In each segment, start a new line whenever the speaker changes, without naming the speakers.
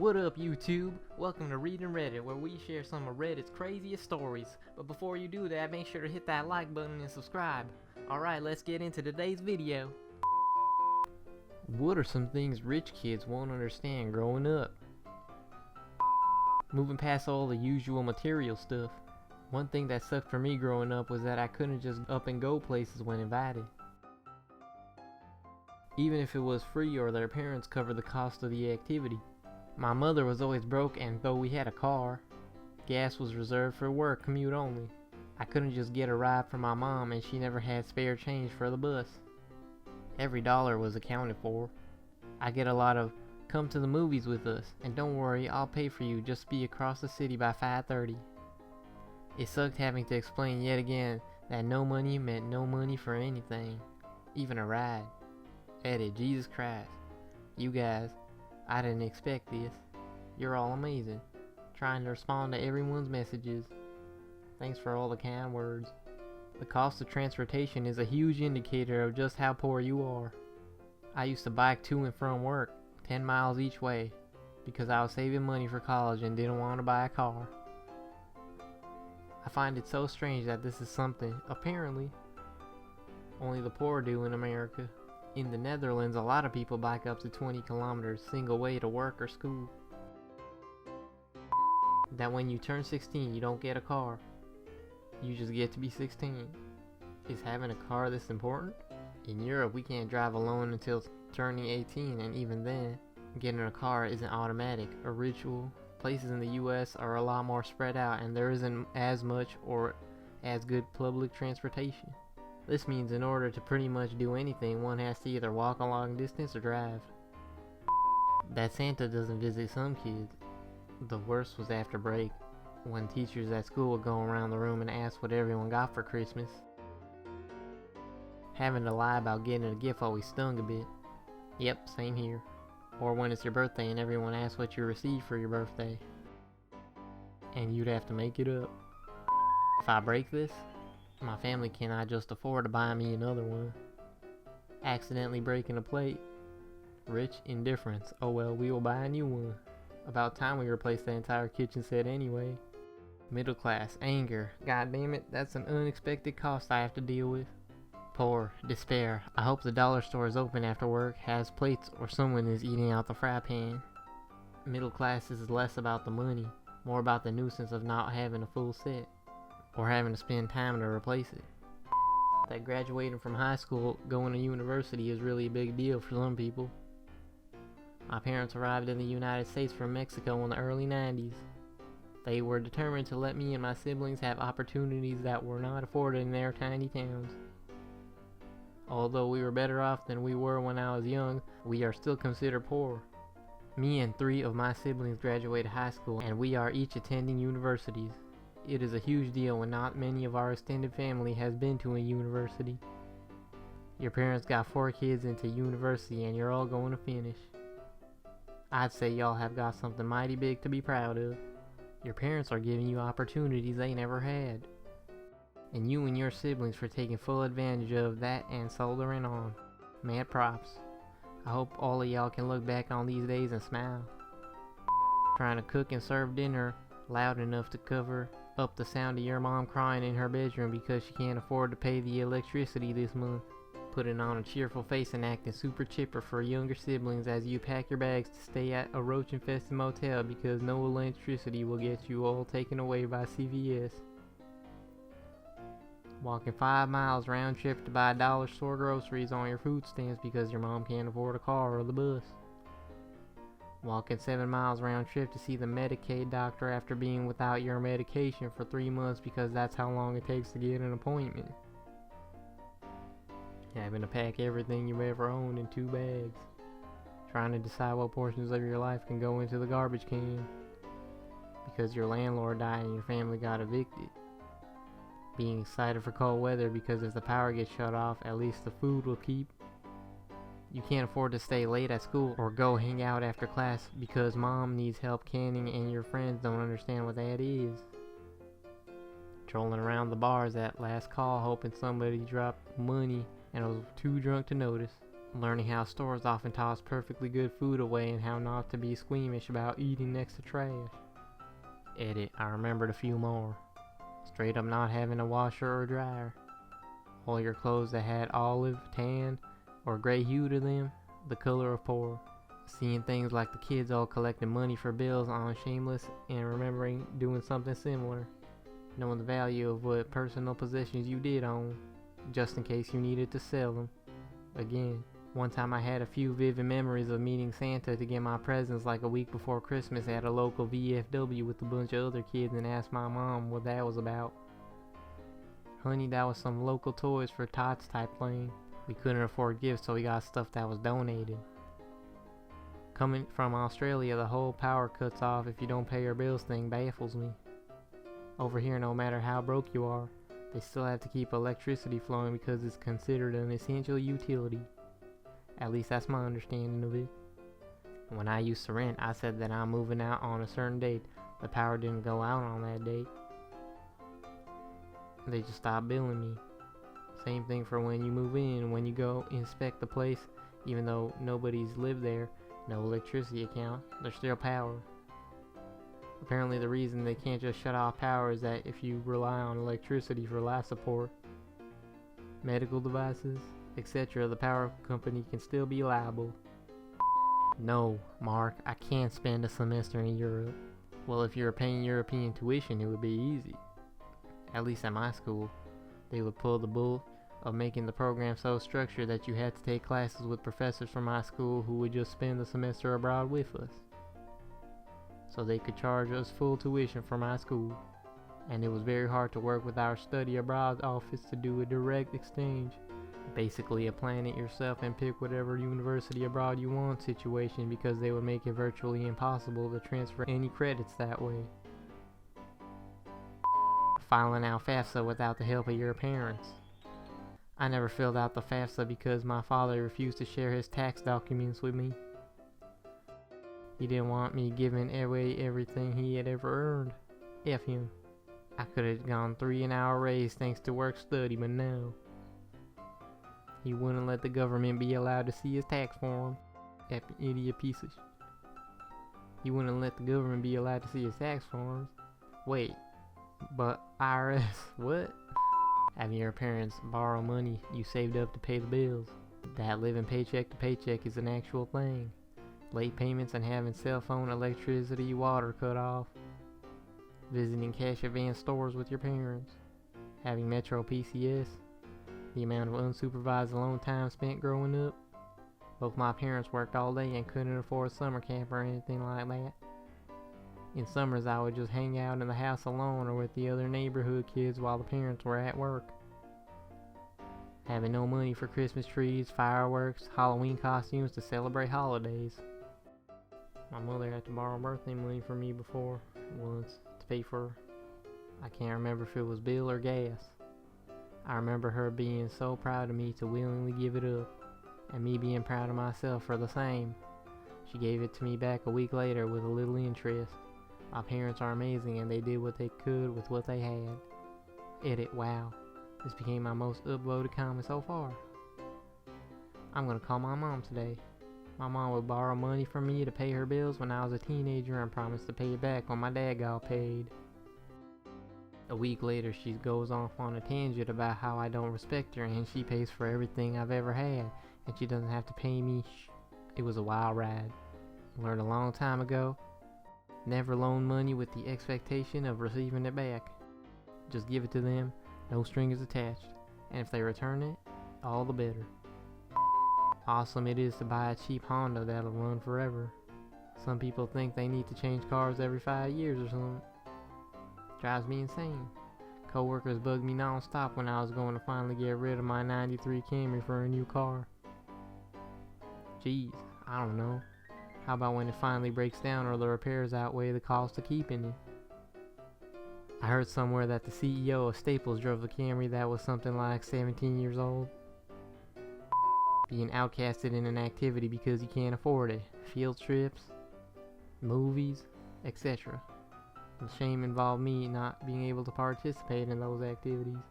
What up, YouTube? Welcome to Reading Reddit, where we share some of Reddit's craziest stories. But before you do that, make sure to hit that like button and subscribe. Alright, let's get into today's video. What are some things rich kids won't understand growing up? Moving past all the usual material stuff. One thing that sucked for me growing up was that I couldn't just up and go places when invited. Even if it was free or their parents covered the cost of the activity. My mother was always broke, and though we had a car, gas was reserved for work commute only. I couldn't just get a ride from my mom, and she never had spare change for the bus. Every dollar was accounted for. I get a lot of, "Come to the movies with us, and don't worry, I'll pay for you, just be across the city by 5:30. It sucked having to explain yet again that no money meant no money for anything, even a ride. Edit, Jesus Christ. You guys, I didn't expect this. You're all amazing. Trying to respond to everyone's messages. Thanks for all the kind words. The cost of transportation is a huge indicator of just how poor you are. I used to bike to and from work, 10 miles each way, because I was saving money for college and didn't want to buy a car. I find it so strange that this is something, apparently, only the poor do in America. In the Netherlands, a lot of people bike up to 20 kilometers single way to work or school. That when you turn 16, you don't get a car. You just get to be 16. Is having a car this important? In Europe, we can't drive alone until turning 18, and even then, getting a car isn't automatic, a ritual. Places in the US are a lot more spread out, and there isn't as much or as good public transportation. This means in order to pretty much do anything, one has to either walk a long distance or drive. That Santa doesn't visit some kids. The worst was after break, when teachers at school would go around the room and ask what everyone got for Christmas. Having to lie about getting a gift always stung a bit. Yep, same here. Or when it's your birthday and everyone asks what you received for your birthday, and you'd have to make it up. If I break this, my family cannot just afford to buy me another one. Accidentally breaking a plate. Rich indifference. Oh well, we will buy a new one. About time we replaced the entire kitchen set anyway. Middle class. Anger. God damn it, that's an unexpected cost I have to deal with. Poor. Despair. I hope the dollar store is open after work, has plates, or someone is eating out the fry pan. Middle class is less about the money, more about the nuisance of not having a full set, or having to spend time to replace it. That graduating from high school, going to university is really a big deal for some people. My parents arrived in the United States from Mexico in the early 90s. They were determined to let me and my siblings have opportunities that were not afforded in their tiny towns. Although we were better off than we were when I was young, we are still considered poor. Me and 3 of my siblings graduated high school, and we are each attending universities. It is a huge deal when not many of our extended family has been to a university. Your parents got 4 kids into university and you're all going to finish. I'd say y'all have got something mighty big to be proud of. Your parents are giving you opportunities they never had. And you and your siblings for taking full advantage of that and soldiering on. Mad props. I hope all of y'all can look back on these days and smile. Trying to cook and serve dinner loud enough to cover up the sound of your mom crying in her bedroom because she can't afford to pay the electricity this month. Putting on a cheerful face and acting super chipper for younger siblings as you pack your bags to stay at a roach-infested motel because no electricity will get you all taken away by CVS. Walking 5 miles round trip to buy dollar store groceries on your food stamps because your mom can't afford a car or the bus. Walking 7 miles round trip to see the Medicaid doctor after being without your medication for 3 months because that's how long it takes to get an appointment. Having to pack everything you've ever owned in 2 bags. Trying to decide what portions of your life can go into the garbage can because your landlord died and your family got evicted. Being excited for cold weather because if the power gets shut off, at least the food will keep. You can't afford to stay late at school or go hang out after class because mom needs help canning and your friends don't understand what that is. Trolling around the bars at last call hoping somebody dropped money and was too drunk to notice. Learning how stores often toss perfectly good food away and how not to be squeamish about eating next to trash. Edit, I remembered a few more. Straight up not having a washer or dryer. All your clothes that had olive, tan, or gray hue to them, the color of poor. Seeing things like the kids all collecting money for bills on Shameless and remembering doing something similar. Knowing the value of what personal possessions you did own, just in case you needed to sell them. Again, one time I had a few vivid memories of meeting Santa to get my presents like a week before Christmas at a local VFW with a bunch of other kids and asked my mom what that was about. Honey, that was some local toys for tots type thing. We couldn't afford gifts, so we got stuff that was donated. Coming from Australia, the whole power cuts off if you don't pay your bills thing baffles me. Over here, no matter how broke you are, they still have to keep electricity flowing because it's considered an essential utility. At least that's my understanding of it. When I used to rent, I said that I'm moving out on a certain date. The power didn't go out on that date. They just stopped billing me. Same thing for when you move in. When you go inspect the place, even though nobody's lived there, no electricity account, there's still power. Apparently the reason they can't just shut off power is that if you rely on electricity for life support, medical devices, etc., the power company can still be liable. No, Mark, I can't spend a semester in Europe. Well, if you're paying European tuition, it would be easy. At least at my school. They would pull the bull of making the program so structured that you had to take classes with professors from my school who would just spend the semester abroad with us. So they could charge us full tuition for my school. And it was very hard to work with our study abroad office to do a direct exchange. Basically a plan it yourself and pick whatever university abroad you want situation because they would make it virtually impossible to transfer any credits that way. Filing out FAFSA without the help of your parents. I never filled out the FAFSA because my father refused to share his tax documents with me. He didn't want me giving away everything he had ever earned. F him. I could have gone 3 an hour raise thanks to work study, but no. He wouldn't let the government be allowed to see his tax form. That idiot piece of shit. He wouldn't let the government be allowed to see his tax forms. Wait, but IRS, what? Having your parents borrow money you saved up to pay the bills. That living paycheck to paycheck is an actual thing. Late payments and having cell phone, electricity, water cut off. Visiting cash advance stores with your parents. Having Metro PCS. The amount of unsupervised alone time spent growing up. Both my parents worked all day and couldn't afford summer camp or anything like that. In summers I would just hang out in the house alone or with the other neighborhood kids while the parents were at work. Having no money for Christmas trees, fireworks, Halloween costumes to celebrate holidays. My mother had to borrow birthday money from me before once to pay for, I can't remember if it was bill or gas. I remember her being so proud of me to willingly give it up, and me being proud of myself for the same. She gave it to me back a week later with a little interest. My parents are amazing and they did what they could with what they had. Edit, wow. This became my most upvoted comment so far. I'm gonna call my mom today. My mom would borrow money from me to pay her bills when I was a teenager and promised to pay it back when my dad got paid. A week later she goes off on a tangent about how I don't respect her and she pays for everything I've ever had and she doesn't have to pay me. It was a wild ride. Learned a long time ago. Never loan money with the expectation of receiving it back. Just give it to them, no strings attached, and if they return it, all the better. Awesome it is to buy a cheap Honda that'll run forever. Some people think they need to change cars every 5 years or something. Drives me insane. Co-workers bugged me non-stop when I was going to finally get rid of my 93 Camry for a new car. Jeez, I don't know. How about when it finally breaks down or the repairs outweigh the cost of keeping it? I heard somewhere that the CEO of Staples drove a Camry that was something like 17 years old. Being outcasted in an activity because you can't afford it. Field trips, movies, etc. The shame involved me not being able to participate in those activities.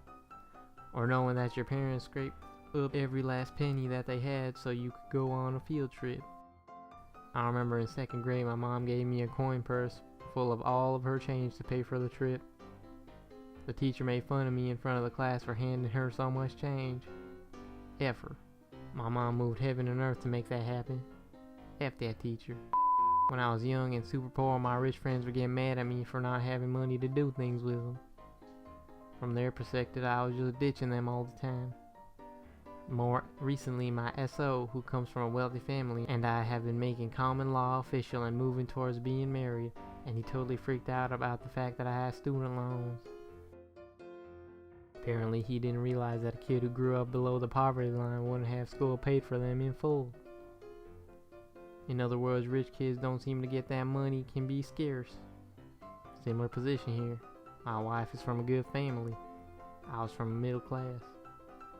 Or knowing that your parents scrape up every last penny that they had so you could go on a field trip. I remember in 2nd grade my mom gave me a coin purse full of all of her change to pay for the trip. The teacher made fun of me in front of the class for handing her so much change. F her. My mom moved heaven and earth to make that happen. F that teacher. When I was young and super poor, my rich friends would get mad at me for not having money to do things with them. From their perspective, I was just ditching them all the time. More recently, my SO, who comes from a wealthy family, and I have been making common law official and moving towards being married, and he totally freaked out about the fact that I had student loans. Apparently, he didn't realize that a kid who grew up below the poverty line wouldn't have school paid for them in full. In other words, rich kids don't seem to get that money can be scarce. Similar position here. My wife is from a good family. I was from middle class.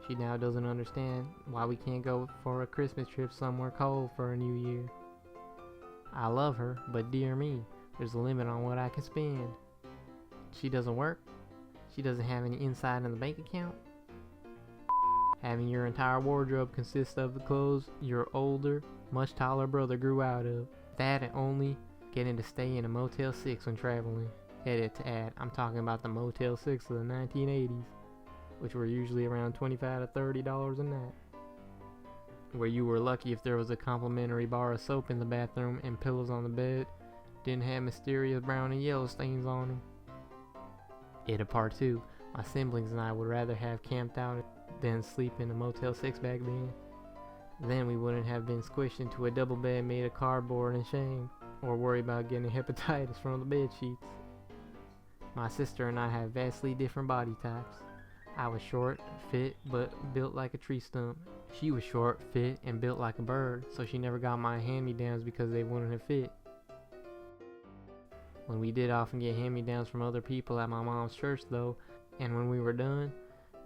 She now doesn't understand why we can't go for a Christmas trip somewhere cold for a new year. I love her, but dear me, there's a limit on what I can spend. She doesn't work. She doesn't have any inside in the bank account. Having your entire wardrobe consist of the clothes your older, much taller brother grew out of. That and only getting to stay in a Motel 6 when traveling. Edit to add, I'm talking about the Motel 6 of the 1980s, which were usually around $25 to $30 a night. Where you were lucky if there was a complimentary bar of soap in the bathroom and pillows on the bed didn't have mysterious brown and yellow stains on them. Edit part 2, my siblings and I would rather have camped out than sleep in a Motel 6 back then. Then we wouldn't have been squished into a double bed made of cardboard and shame, or worry about getting hepatitis from the bed sheets. My sister and I have vastly different body types. I was short, fit, but built like a tree stump. She was short, fit, and built like a bird, so she never got my hand-me-downs because they wouldn't have fit. When we did often get hand-me-downs from other people at my mom's church though, and when we were done,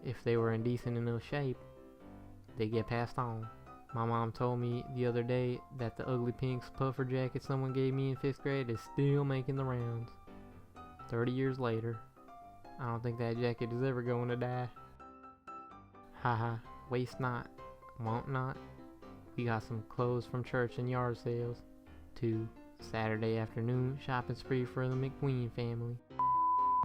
if they were in decent enough shape, they get passed on. My mom told me the other day that the ugly pink puffer jacket someone gave me in 5th grade is still making the rounds. 30 years later, I don't think that jacket is ever going to die. Haha, waste not, want not. We got some clothes from church and yard sales. 2. Saturday afternoon shopping spree for the McQueen family.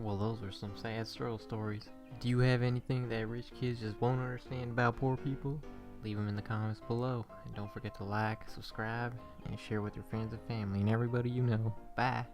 Well, those are some sad stroll stories. Do you have anything that rich kids just won't understand about poor people? Leave them in the comments below. And don't forget to like, subscribe, and share with your friends and family and everybody you know. Bye!